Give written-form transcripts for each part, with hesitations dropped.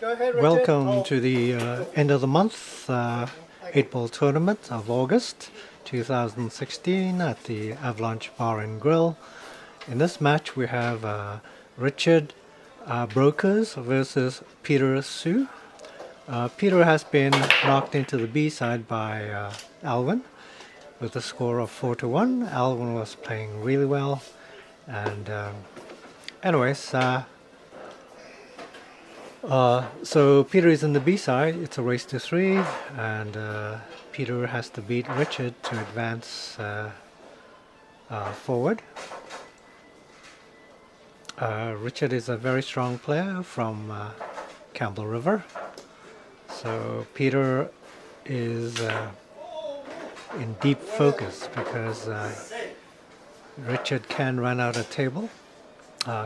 Go ahead, Richard. Welcome to the end of the month 8-ball tournament of August 2016 at the Avalanche Bar and Grill. In this match we have Richard Breaukers versus Peter Sue. Peter has been knocked into the B side by Alwyn with a score of 4-1. Alwyn was playing really well, and anyways, so Peter is in the B side. It's a race to 3, and Peter has to beat Richard to advance forward. Richard is a very strong player from Campbell River, so Peter is in deep focus because Richard can run out a table.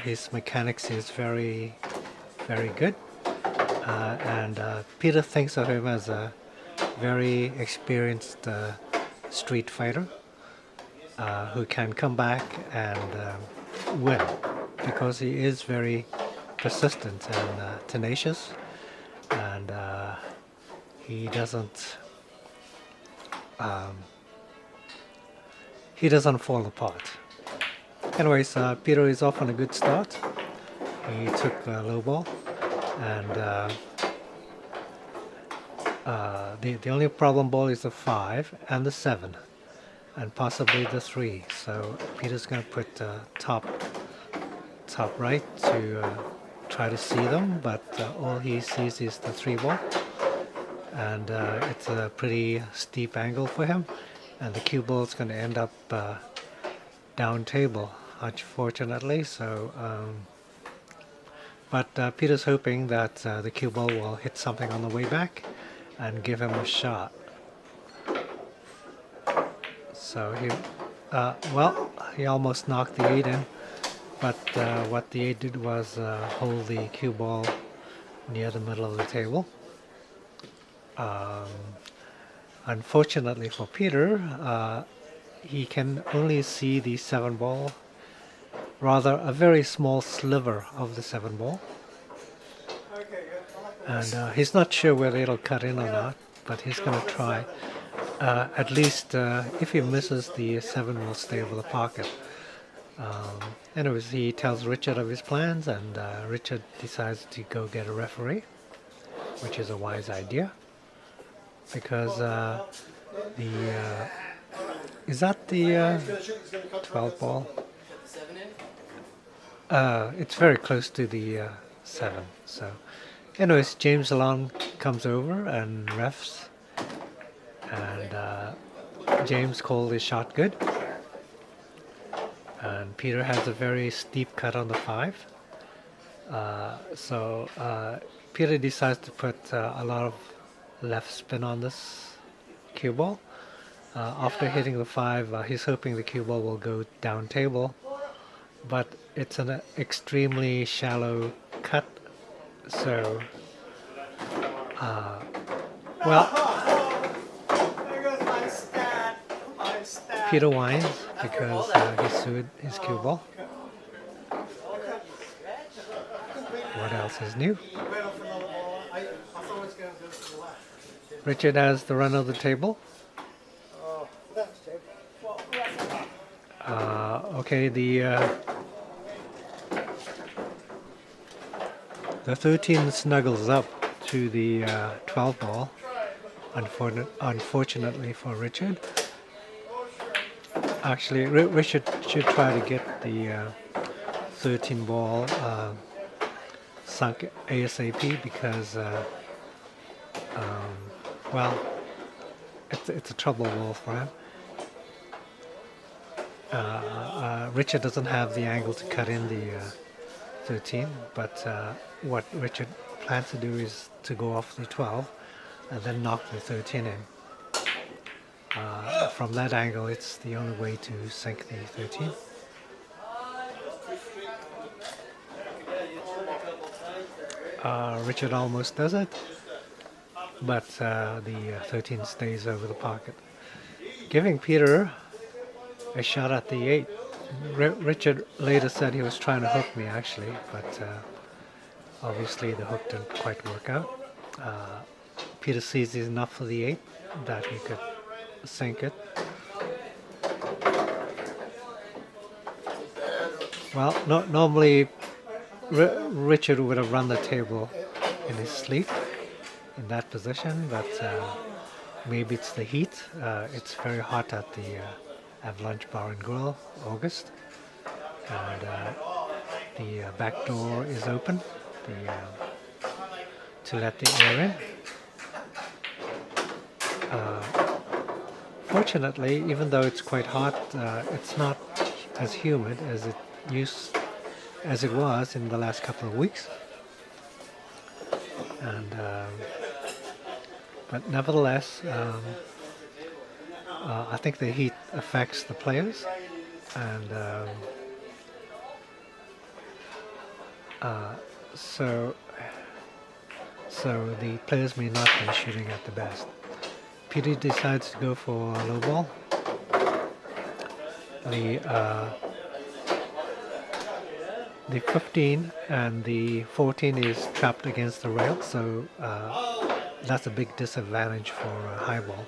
His mechanics is very good, and Peter thinks of him as a very experienced street fighter who can come back and win, because he is very persistent and tenacious, and he doesn't fall apart. Anyways, Peter is off on a good start. He took the low ball, and the only problem ball is the 5 and the 7, and possibly the 3. So Peter's going to put top right to try to see them, but all he sees is the 3 ball, and it's a pretty steep angle for him, and the cue ball is going to end up down table, unfortunately. So but Peter's hoping that the cue ball will hit something on the way back and give him a shot. So he almost knocked the 8 in, but what the 8 did was hold the cue ball near the middle of the table. Unfortunately for Peter, he can only see the 7 ball, rather a very small sliver of the 7 ball, and he's not sure whether it'll cut in or not, but he's going to try. At least if he misses, the 7 will stay over the pocket. Anyways, he tells Richard of his plans, and Richard decides to go get a referee, which is a wise idea, because is that the 12 ball? It's very close to the 7. So anyways, James along comes over and refs, and James called his shot good, and Peter has a very steep cut on the 5. So Peter decides to put a lot of left spin on this cue ball. After hitting the 5, he's hoping the cue ball will go down table, but it's an extremely shallow cut, so Peter whines because he sued his cue ball. What else is new? Richard has the run of the table. Okay, the 13 snuggles up to the 12 ball, unfortunately for Richard. Actually, Richard should try to get the 13 ball sunk ASAP, because well, it's a trouble ball for him. Richard doesn't have the angle to cut in the 13, but what Richard plans to do is to go off the 12 and then knock the 13 in. From that angle, it's the only way to sink the 13. Richard almost does it, but the 13 stays over the pocket, giving Peter a shot at the 8. Richard later said he was trying to hook me, actually, but Obviously the hook didn't quite work out. Peter sees he's enough for the 8 that he could sink it. Well, normally Richard would have run the table in his sleep in that position, but maybe it's the heat. It's very hot at the Avalanche Bar and Grill, August, and the back door is open to let the air in. Fortunately, even though it's quite hot, it's not as humid as it was in the last couple of weeks. And but nevertheless, I think the heat affects the players, and so the players may not be shooting at the best. Peter decides to go for a low ball. The 15 and the 14 is trapped against the rail, so that's a big disadvantage for a high ball.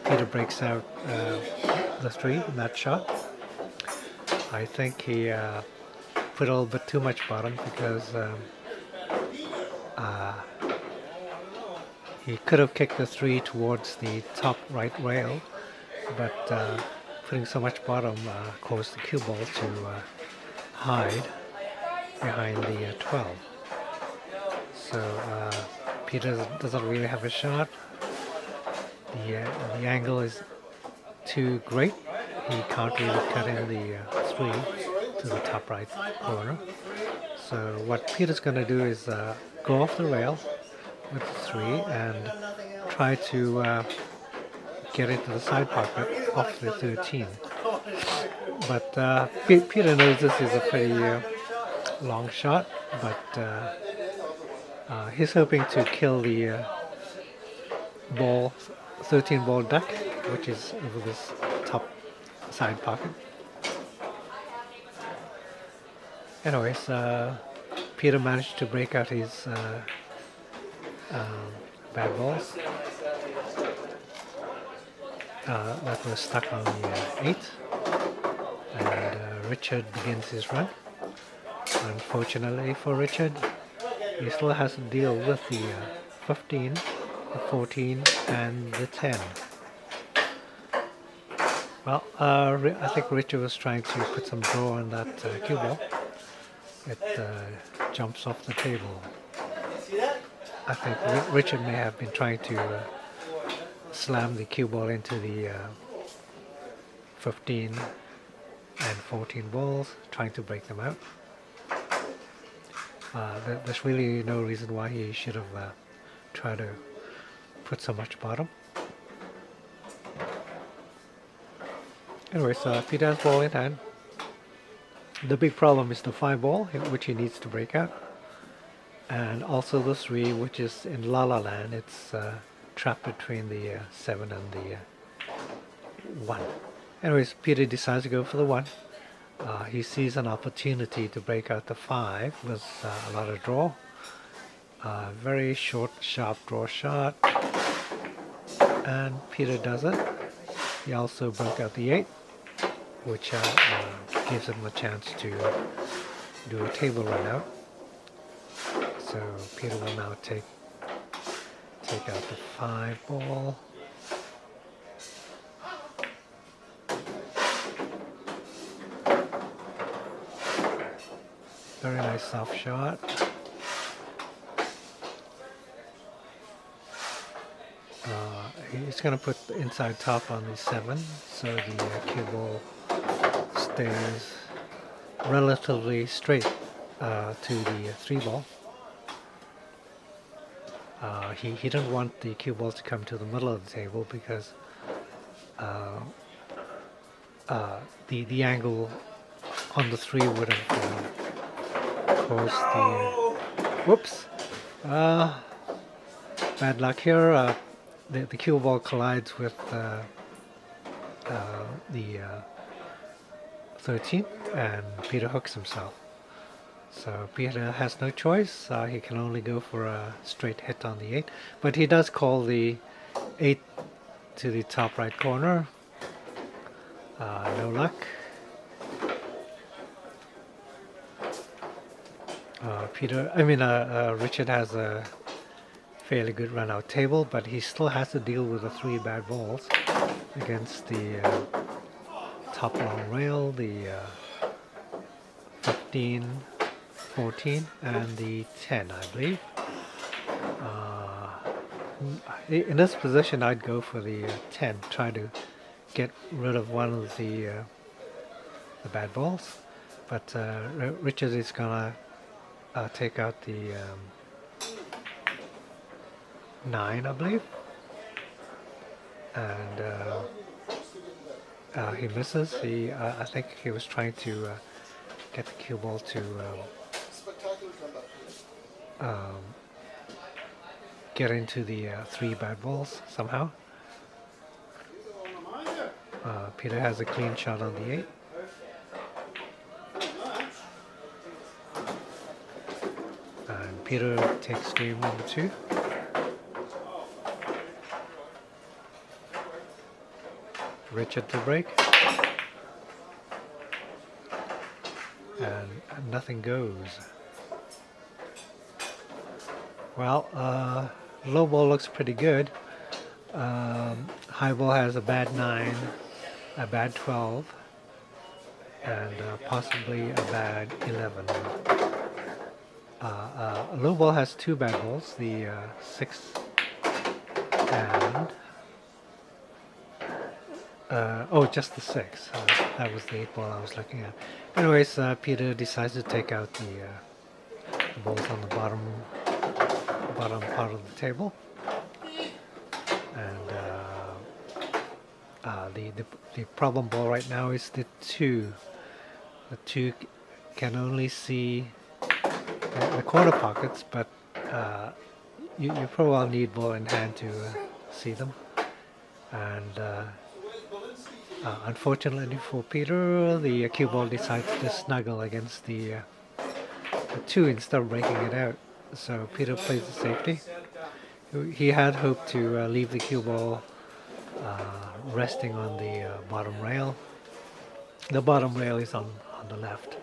Peter breaks out the 3 in that shot. I think he put a little bit too much bottom because he could have kicked the 3 towards the top right rail, but putting so much bottom caused the cue ball to hide behind the 12. So Peter doesn't really have a shot. The angle is too great. He can't really cut in the 3 to the top right corner. So what Peter's going to do is go off the rail with the 3 and try to get into the side pocket off the 13. But Peter knows this is a pretty long shot, but he's hoping to kill the 13 ball duck, which is over this top side pocket. Anyways, Peter managed to break out his bad balls that was stuck on the 8, and Richard begins his run. Unfortunately for Richard, he still has to deal with the 15, the 14, and the 10. Well, I think Richard was trying to put some draw on that cue ball. It jumps off the table. I think Richard may have been trying to slam the cue ball into the 15 and 14 balls, trying to break them out. There's really no reason why he should have tried to put so much bottom. Anyways, Peter has ball in hand. The big problem is the 5 ball, which he needs to break out, and also the 3, which is in La La Land. It's trapped between the 7 and the 1. Anyways, Peter decides to go for the 1. He sees an opportunity to break out the 5 with a lot of draw. Very short, sharp draw shot, and Peter does it. He also broke out the 8, which gives him a chance to do a table run out. So Peter will now take out the 5 ball. Very nice soft shot. He's going to put the inside top on the 7, so the cue ball stays relatively straight to the 3 ball. He didn't want the cue ball to come to the middle of the table because the angle on the 3 would have caused the whoops, bad luck here. The cue ball collides with the 13, and Peter hooks himself. So Peter has no choice. He can only go for a straight hit on the 8. But he does call the 8 to the top right corner. No luck. Richard has a fairly good run-out table, but he still has to deal with the 3 bad balls against the top long rail, the 15, 14, and the 10, I believe. In this position, I'd go for the 10, try to get rid of one of the bad balls. But Richard is gonna take out the 9, I believe, and he misses. I think he was trying to get the cue ball to get into the 3 bad balls somehow. Peter has a clean shot on the 8. And Peter takes game number 2. Richard to break. And nothing goes. Well, low ball looks pretty good. High ball has a bad 9, a bad 12, and possibly a bad 11. Low ball has 2 bad balls, the 6 and just the 6. That was the 8 ball I was looking at. Anyways, Peter decides to take out the balls on the bottom part of the table, and the problem ball right now is the 2. The 2 can only see the corner pockets, but you probably need ball in hand to see them. And unfortunately for Peter, the cue ball decides to snuggle against the 2 instead of breaking it out. So Peter plays the safety. He had hoped to leave the cue ball resting on the bottom rail. The bottom rail is on the left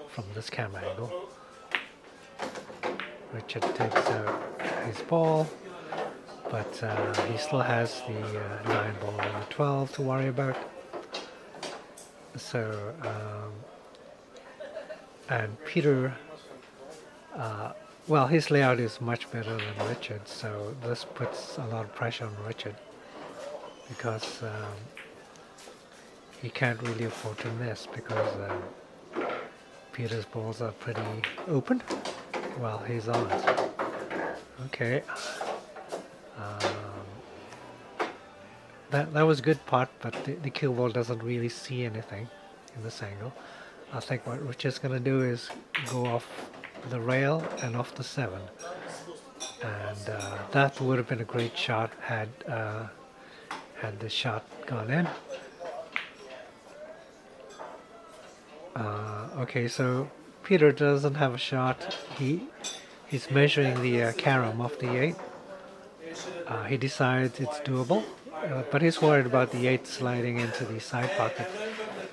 from this camera angle. Richard takes out his ball, but he still has the 9 ball and the 12 to worry about. So, and Peter, well, his layout is much better than Richard, so this puts a lot of pressure on Richard, because he can't really afford to miss, because Peter's balls are pretty open while he's on it. Okay. That was a good putt, but the cue ball doesn't really see anything in this angle. I think what Richard's going to do is go off the rail and off the 7. And that would have been a great shot had the shot gone in. Okay, so Peter doesn't have a shot. He's measuring the carom off the 8. He decides it's doable, but he's worried about the 8 sliding into the side pocket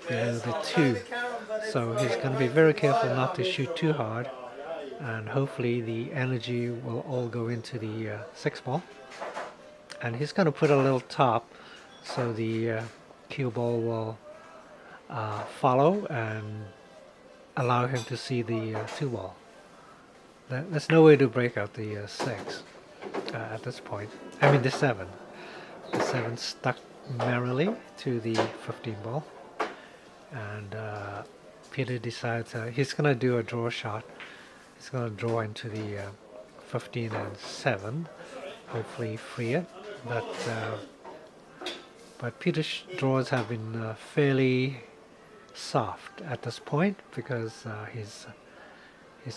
below the 2. So he's going to be very careful not to shoot too hard, and hopefully the energy will all go into the 6 ball. And he's going to put a little top so the cue ball will follow and allow him to see the 2 ball. There's no way to break out the 6 at this point. I mean the 7. The 7 stuck merrily to the 15 ball, and Peter decides he's going to do a draw shot. He's going to draw into the 15 and 7, hopefully free it. But Peter's draws have been fairly soft at this point, because he's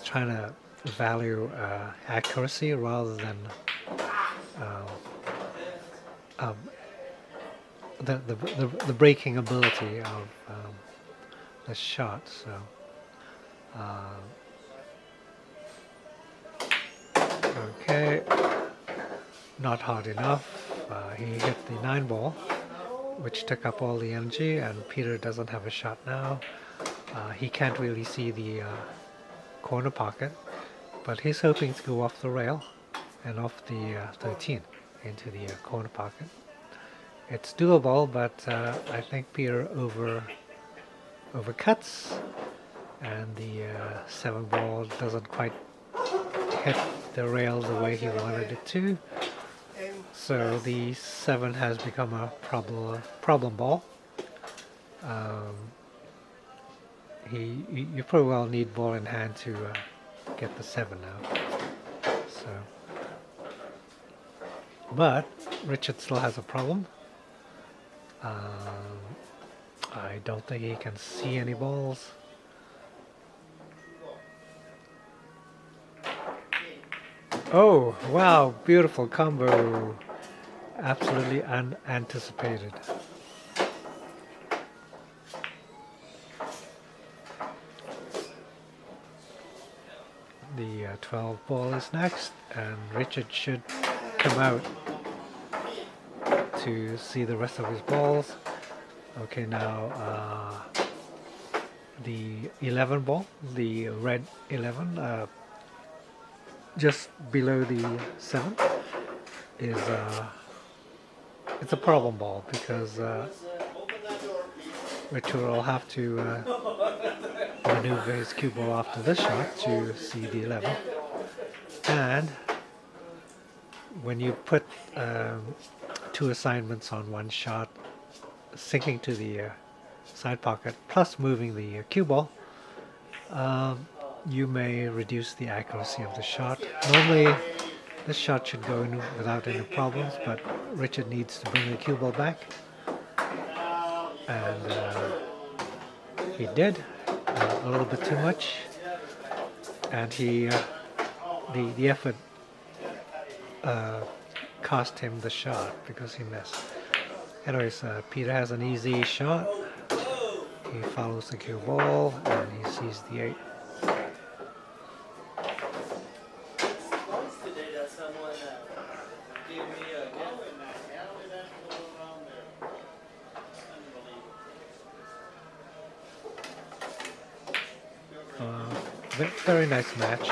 trying to value accuracy rather than the breaking ability of the shot. So Okay, not hard enough. He hit the 9 ball, which took up all the energy, and Peter doesn't have a shot now. He can't really see the corner pocket, but he's hoping to go off the rail and off the 13 into the corner pocket. It's doable, but I think Peter overcuts, and the 7 ball doesn't quite hit the rail the way he wanted it to. So the 7 has become a problem ball. You pretty well need ball in hand to get the 7 now. So, but Richard still has a problem. I don't think he can see any balls. Oh, wow, beautiful combo. Absolutely unanticipated. The 12 ball is next, and Richard should come out to see the rest of his balls. Okay, now the 11 ball, the red 11, just below the 7, is it's a problem ball, because Richard will have to maneuver his cue ball after this shot to see the 11. And when you put 2 assignments on one shot, sinking to the side pocket plus moving the cue ball, you may reduce the accuracy of the shot. Normally this shot should go in without any problems, but Richard needs to bring the cue ball back, and he did a little bit too much, and the effort cost him the shot because he missed. Anyways, Peter has an easy shot. He follows the cue ball and he sees the 8. Very nice match.